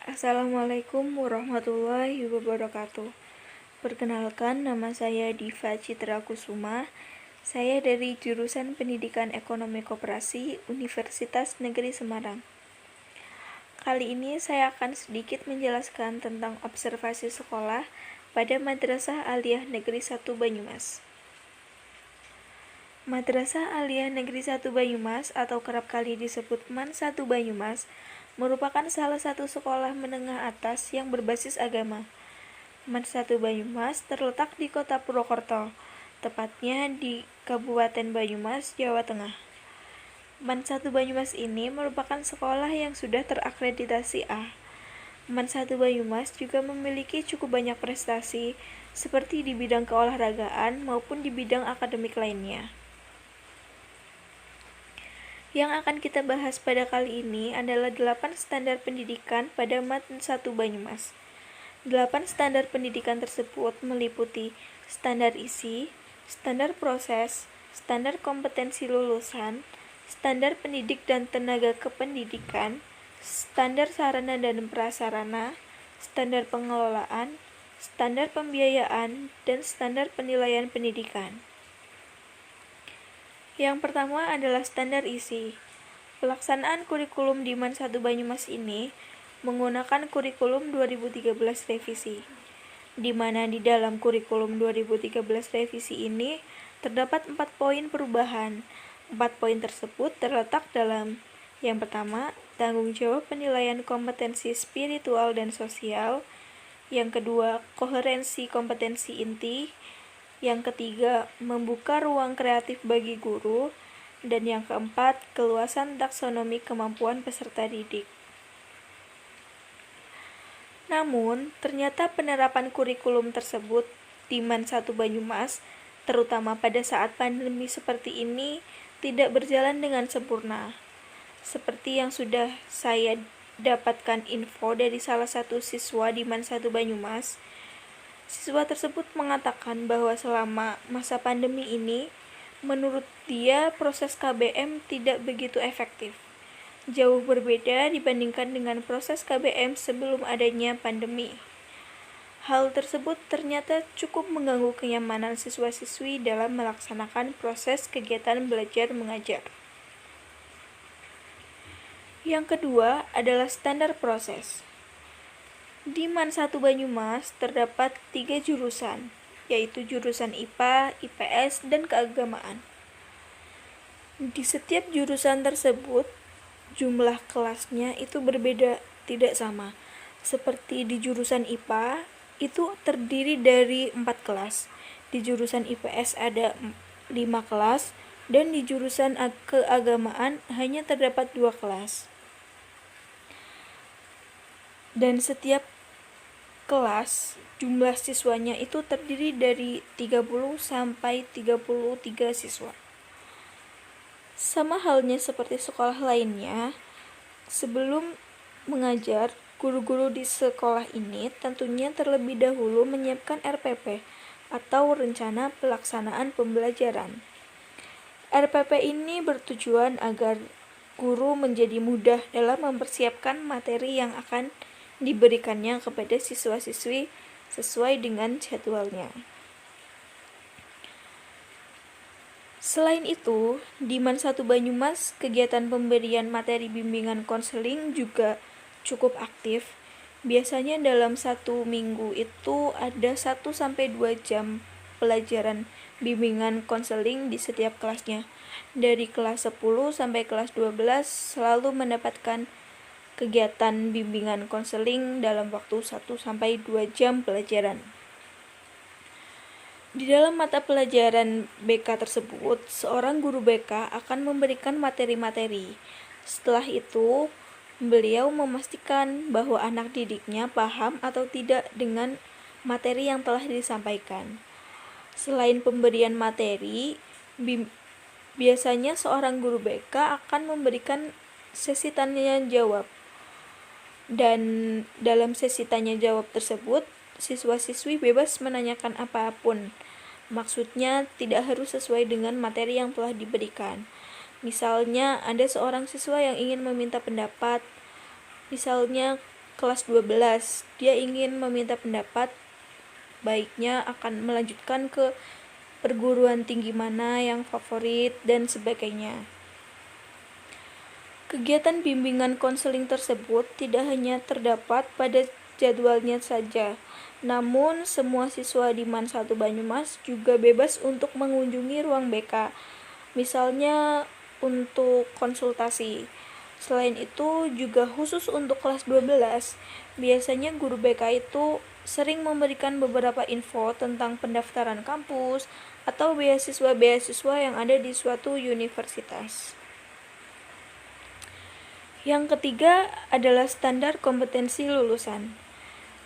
Assalamualaikum warahmatullahi wabarakatuh. Perkenalkan, nama saya Diva Citra Kusuma. Saya dari jurusan Pendidikan Ekonomi Koperasi Universitas Negeri Semarang. Kali ini saya akan sedikit menjelaskan tentang observasi sekolah pada Madrasah Aliyah Negeri 1 Banyumas. Madrasah Aliyah Negeri 1 Banyumas atau kerap kali disebut MAN 1 Banyumas merupakan salah satu sekolah menengah atas yang berbasis agama. MAN 1 Banyumas terletak di Kota Purwokerto, tepatnya di Kabupaten Banyumas, Jawa Tengah. MAN 1 Banyumas ini merupakan sekolah yang sudah terakreditasi A. MAN 1 Banyumas juga memiliki cukup banyak prestasi seperti di bidang keolahragaan maupun di bidang akademik lainnya. Yang akan kita bahas pada kali ini adalah 8 standar pendidikan pada MAN 1 Banyumas. 8 standar pendidikan tersebut meliputi standar isi, standar proses, standar kompetensi lulusan, standar pendidik dan tenaga kependidikan, standar sarana dan prasarana, standar pengelolaan, standar pembiayaan, dan standar penilaian pendidikan. Yang pertama adalah standar isi. Pelaksanaan kurikulum di MAN 1 Banyumas ini menggunakan kurikulum 2013 revisi, di mana di dalam kurikulum 2013 revisi ini terdapat 4 poin perubahan. 4 poin tersebut terletak dalam: yang pertama, tanggung jawab penilaian kompetensi spiritual dan sosial; yang kedua, koherensi kompetensi inti; yang ketiga, membuka ruang kreatif bagi guru; dan yang keempat, keluasan taksonomi kemampuan peserta didik. Namun, ternyata penerapan kurikulum tersebut di MAN 1 Banyumas, terutama pada saat pandemi seperti ini, tidak berjalan dengan sempurna. Seperti yang sudah saya dapatkan info dari salah satu siswa di MAN 1 Banyumas, siswa tersebut mengatakan bahwa selama masa pandemi ini, menurut dia proses KBM tidak begitu efektif. Jauh berbeda dibandingkan dengan proses KBM sebelum adanya pandemi. Hal tersebut ternyata cukup mengganggu kenyamanan siswa-siswi dalam melaksanakan proses kegiatan belajar mengajar. Yang kedua adalah standar proses. Di MAN 1 Banyumas terdapat 3 jurusan, yaitu jurusan IPA, IPS, dan keagamaan. Di setiap jurusan tersebut, jumlah kelasnya itu berbeda, tidak sama. Seperti di jurusan IPA, itu terdiri dari 4 kelas. Di jurusan IPS ada 5 kelas, dan di jurusan keagamaan hanya terdapat 2 kelas. Dan setiap kelas, jumlah siswanya itu terdiri dari 30 sampai 33 siswa. Sama halnya seperti sekolah lainnya, sebelum mengajar, guru-guru di sekolah ini tentunya terlebih dahulu menyiapkan RPP atau rencana pelaksanaan pembelajaran. RPP ini bertujuan agar guru menjadi mudah dalam mempersiapkan materi yang akan diberikannya kepada siswa-siswi sesuai dengan jadwalnya. Selain itu, di MAN 1 Banyumas, kegiatan pemberian materi bimbingan konseling juga cukup aktif. Biasanya dalam 1 minggu itu ada 1-2 jam pelajaran bimbingan konseling di setiap kelasnya. Dari kelas 10 sampai kelas 12 selalu mendapatkan kegiatan bimbingan konseling dalam waktu 1-2 jam pelajaran. Di dalam mata pelajaran BK tersebut, seorang guru BK akan memberikan materi-materi. Setelah itu, beliau memastikan bahwa anak didiknya paham atau tidak dengan materi yang telah disampaikan. Selain pemberian materi, biasanya seorang guru BK akan memberikan sesi tanya jawab. Dan dalam sesi tanya jawab tersebut, siswa-siswi bebas menanyakan apapun. Maksudnya tidak harus sesuai dengan materi yang telah diberikan. Misalnya ada seorang siswa yang ingin meminta pendapat, misalnya kelas 12. Dia ingin meminta pendapat baiknya akan melanjutkan ke perguruan tinggi mana yang favorit dan sebagainya. Kegiatan bimbingan konseling tersebut tidak hanya terdapat pada jadwalnya saja, namun semua siswa di MAN 1 Banyumas juga bebas untuk mengunjungi ruang BK, misalnya untuk konsultasi. Selain itu, juga khusus untuk kelas 12, biasanya guru BK itu sering memberikan beberapa info tentang pendaftaran kampus atau beasiswa-beasiswa yang ada di suatu universitas. Yang ketiga adalah standar kompetensi lulusan.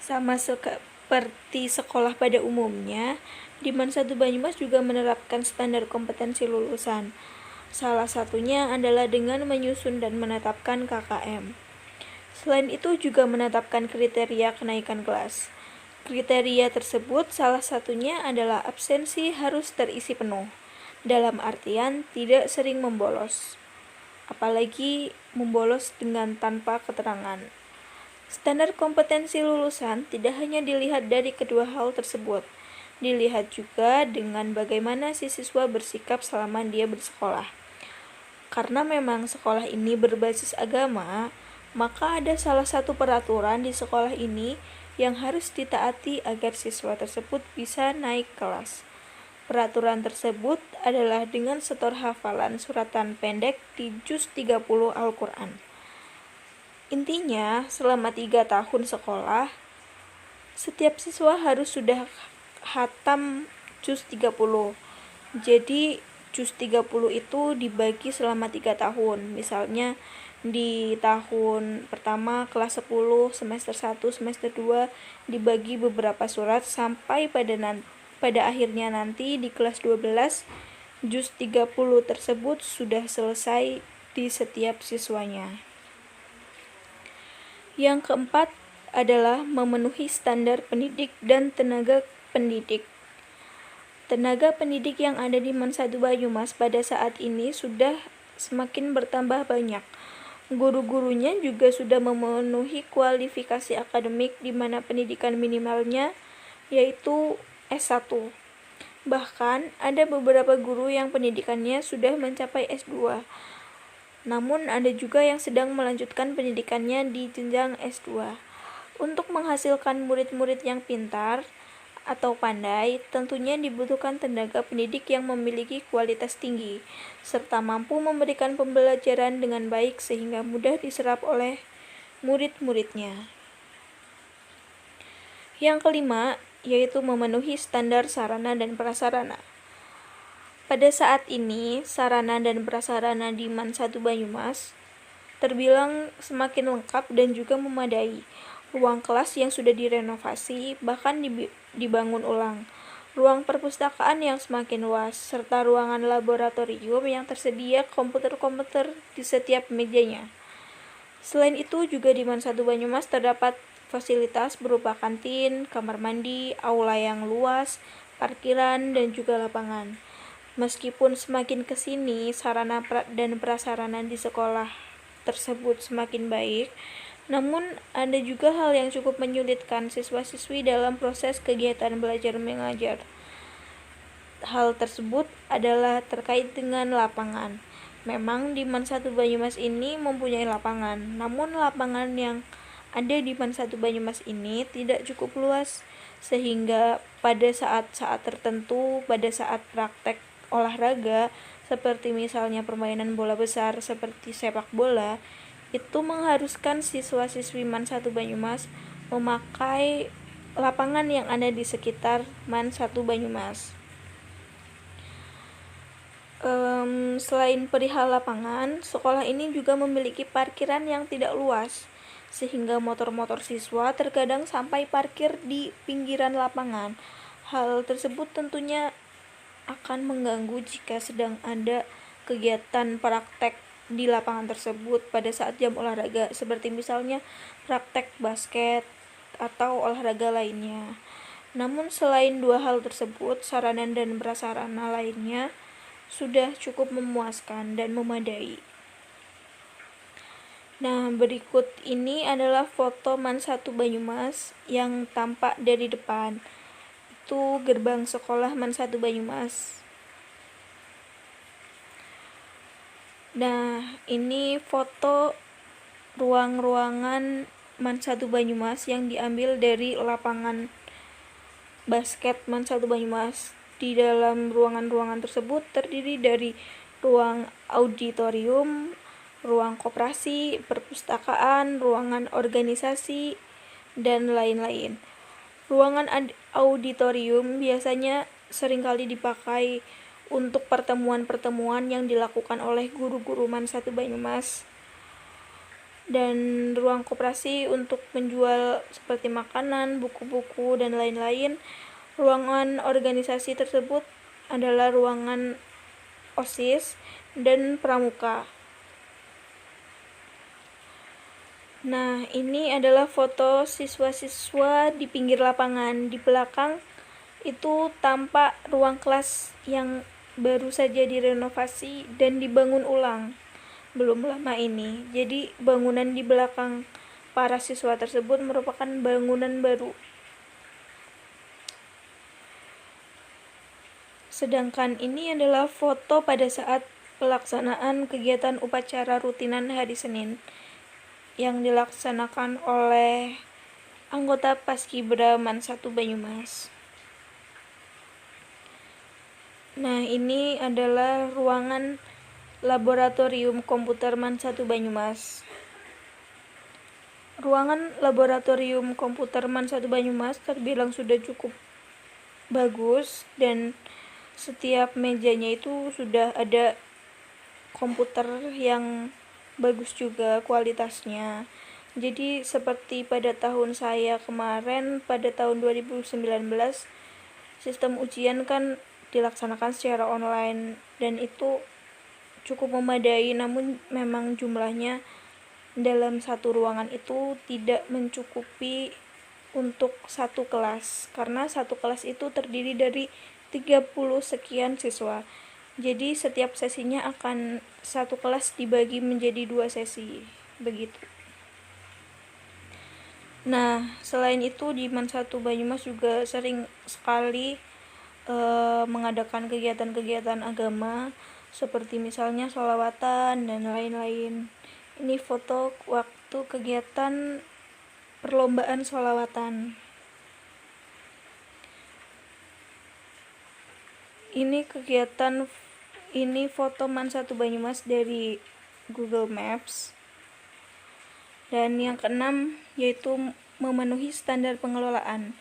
Sama seperti sekolah pada umumnya, di MAN 1 Banyumas juga menerapkan standar kompetensi lulusan. Salah satunya adalah dengan menyusun dan menetapkan KKM. Selain itu juga menetapkan kriteria kenaikan kelas. Kriteria tersebut salah satunya adalah absensi harus terisi penuh, dalam artian tidak sering membolos, apalagi membolos dengan tanpa keterangan. Standar kompetensi lulusan tidak hanya dilihat dari kedua hal tersebut, dilihat juga dengan bagaimana si siswa bersikap selama dia bersekolah. Karena memang sekolah ini berbasis agama, maka ada salah satu peraturan di sekolah ini yang harus ditaati agar siswa tersebut bisa naik kelas. Peraturan tersebut adalah dengan setor hafalan suratan pendek di juz 30 Al-Quran. Intinya, selama 3 tahun sekolah, setiap siswa harus sudah khatam juz 30. Jadi, juz 30 itu dibagi selama 3 tahun. Misalnya di tahun pertama kelas 10, semester 1, semester 2 dibagi beberapa surat sampai pada akhirnya nanti di kelas 12 juz 30 tersebut sudah selesai di setiap siswanya. Yang keempat adalah memenuhi standar pendidik dan tenaga pendidik. Tenaga pendidik yang ada di MAN 1 Banyumas pada saat ini sudah semakin bertambah banyak. Guru-gurunya juga sudah memenuhi kualifikasi akademik di mana pendidikan minimalnya yaitu S1. Bahkan ada beberapa guru yang pendidikannya sudah mencapai S2. Namun ada juga yang sedang melanjutkan pendidikannya di jenjang S2. Untuk menghasilkan murid-murid yang pintar atau pandai, tentunya dibutuhkan tenaga pendidik yang memiliki kualitas tinggi, serta mampu memberikan pembelajaran dengan baik sehingga mudah diserap oleh murid-muridnya. Yang kelima, yaitu memenuhi standar sarana dan prasarana. Pada saat ini, sarana dan prasarana di MAN 1 Banyumas terbilang semakin lengkap dan juga memadai. Ruang kelas yang sudah direnovasi bahkan dibangun ulang, ruang perpustakaan yang semakin luas, serta ruangan laboratorium yang tersedia komputer-komputer di setiap mejanya. Selain itu juga di MAN 1 Banyumas terdapat fasilitas berupa kantin, kamar mandi, aula yang luas, parkiran, dan juga lapangan. Meskipun semakin ke sini sarana dan prasarana di sekolah tersebut semakin baik, namun ada juga hal yang cukup menyulitkan siswa-siswi dalam proses kegiatan belajar mengajar. Hal tersebut adalah terkait dengan lapangan. Memang di MAN 1 Banyumas ini mempunyai lapangan, namun lapangan yang ada di MAN 1 Banyumas ini tidak cukup luas, sehingga pada saat-saat tertentu, pada saat praktek olahraga, seperti misalnya permainan bola besar seperti sepak bola, itu mengharuskan siswa-siswi MAN 1 Banyumas memakai lapangan yang ada di sekitar MAN 1 Banyumas. Selain perihal lapangan, sekolah ini juga memiliki parkiran yang tidak luas, sehingga motor-motor siswa terkadang sampai parkir di pinggiran lapangan. Hal tersebut tentunya akan mengganggu jika sedang ada kegiatan praktek di lapangan tersebut pada saat jam olahraga, seperti misalnya praktek basket atau olahraga lainnya. Namun selain dua hal tersebut, sarana dan prasarana lainnya sudah cukup memuaskan dan memadai. Nah, berikut ini adalah foto MAN 1 Banyumas yang tampak dari depan. Itu gerbang sekolah MAN 1 Banyumas. Nah, ini foto ruang-ruangan MAN 1 Banyumas yang diambil dari lapangan basket MAN 1 Banyumas. Di dalam ruangan-ruangan tersebut terdiri dari ruang auditorium, ruang koperasi, perpustakaan, ruangan organisasi, dan lain-lain. Ruangan auditorium biasanya seringkali dipakai untuk pertemuan-pertemuan yang dilakukan oleh guru-guru MAN 1 Banyumas, dan ruang koperasi untuk menjual seperti makanan, buku-buku, dan lain-lain. Ruangan organisasi tersebut adalah ruangan OSIS dan pramuka. Nah, ini adalah foto siswa-siswa di pinggir lapangan. Di belakang itu tampak ruang kelas yang baru saja direnovasi dan dibangun ulang belum lama ini. Jadi bangunan di belakang para siswa tersebut merupakan bangunan baru. Sedangkan ini adalah foto pada saat pelaksanaan kegiatan upacara rutinan hari Senin yang dilaksanakan oleh anggota Paskibra MAN 1 Banyumas. Nah, ini adalah ruangan laboratorium komputer MAN 1 Banyumas. Ruangan laboratorium komputer MAN 1 Banyumas terbilang sudah cukup bagus, dan setiap mejanya itu sudah ada komputer yang bagus juga kualitasnya. Jadi seperti pada tahun saya kemarin, pada tahun 2019, sistem ujian kan dilaksanakan secara online, dan itu cukup memadai, namun memang jumlahnya dalam satu ruangan itu tidak mencukupi untuk satu kelas, karena satu kelas itu terdiri dari 30 sekian siswa. Jadi setiap sesinya akan satu kelas dibagi menjadi 2 sesi, begitu. Nah, selain itu di MAN 1 Banyumas juga sering sekali mengadakan kegiatan-kegiatan agama, seperti misalnya sholawatan dan lain-lain. Ini foto waktu kegiatan perlombaan sholawatan. Ini foto MAN 1 Banyumas dari Google Maps. Dan yang keenam yaitu memenuhi standar pengelolaan.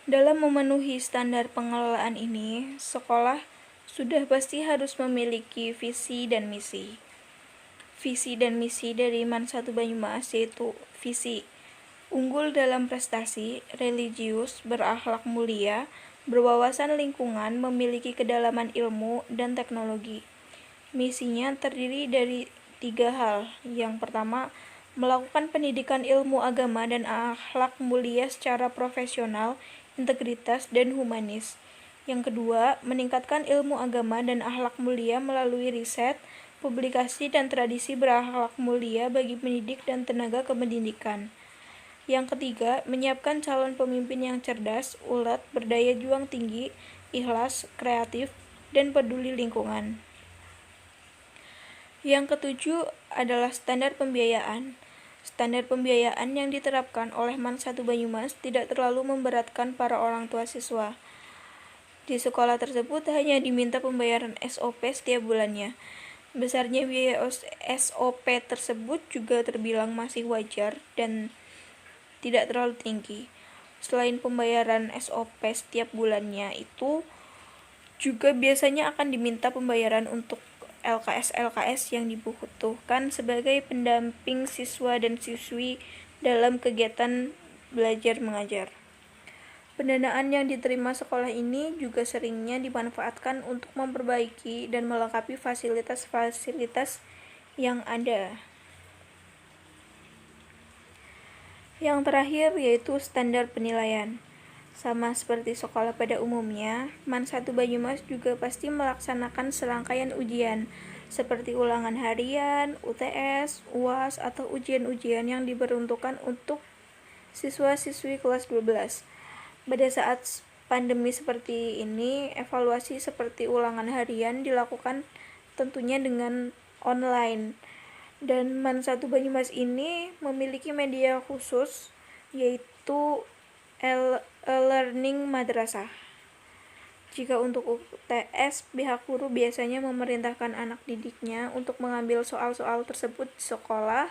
Dalam memenuhi standar pengelolaan ini, sekolah sudah pasti harus memiliki visi dan misi. Visi dan misi dari MAN 1 Banyumas yaitu visi unggul dalam prestasi, religius, berakhlak mulia, berwawasan lingkungan, memiliki kedalaman ilmu dan teknologi. Misinya terdiri dari 3 hal. Yang pertama, melakukan pendidikan ilmu agama dan akhlak mulia secara profesional, integritas, dan humanis. Yang kedua, meningkatkan ilmu agama dan akhlak mulia melalui riset, publikasi, dan tradisi berakhlak mulia bagi pendidik dan tenaga kependidikan. Yang ketiga, menyiapkan calon pemimpin yang cerdas, ulet, berdaya juang tinggi, ikhlas, kreatif, dan peduli lingkungan. Yang ketujuh adalah standar pembiayaan. Standar pembiayaan yang diterapkan oleh MAN 1 Banyumas tidak terlalu memberatkan para orang tua siswa. Di sekolah tersebut hanya diminta pembayaran SOP setiap bulannya. Besarnya biaya SOP tersebut juga terbilang masih wajar dan tidak terlalu tinggi. Selain pembayaran SOP setiap bulannya, itu juga biasanya akan diminta pembayaran untuk LKS yang dibutuhkan sebagai pendamping siswa dan siswi dalam kegiatan belajar mengajar. Pendanaan yang diterima sekolah ini juga seringnya dimanfaatkan untuk memperbaiki dan melengkapi fasilitas-fasilitas yang ada. Yang terakhir yaitu standar penilaian. Sama seperti sekolah pada umumnya, MAN 1 Banyumas juga pasti melaksanakan serangkaian ujian seperti ulangan harian, UTS, UAS, atau ujian-ujian yang diperuntukkan untuk siswa-siswi kelas 12. Pada saat pandemi seperti ini, evaluasi seperti ulangan harian dilakukan tentunya dengan online. Dan MAN 1 Banyumas ini memiliki media khusus, yaitu e-learning madrasah. Jika untuk UTS, pihak guru biasanya memerintahkan anak didiknya untuk mengambil soal-soal tersebut di sekolah,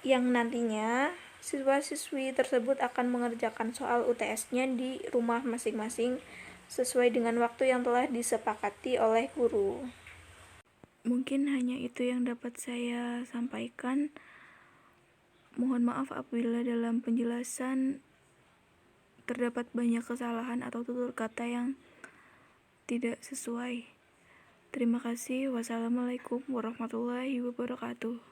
yang nantinya siswa-siswi tersebut akan mengerjakan soal UTS-nya di rumah masing-masing sesuai dengan waktu yang telah disepakati oleh guru. Mungkin hanya itu yang dapat saya sampaikan. Mohon maaf apabila dalam penjelasan terdapat banyak kesalahan atau tutur kata yang tidak sesuai. Terima kasih. Wassalamualaikum warahmatullahi wabarakatuh.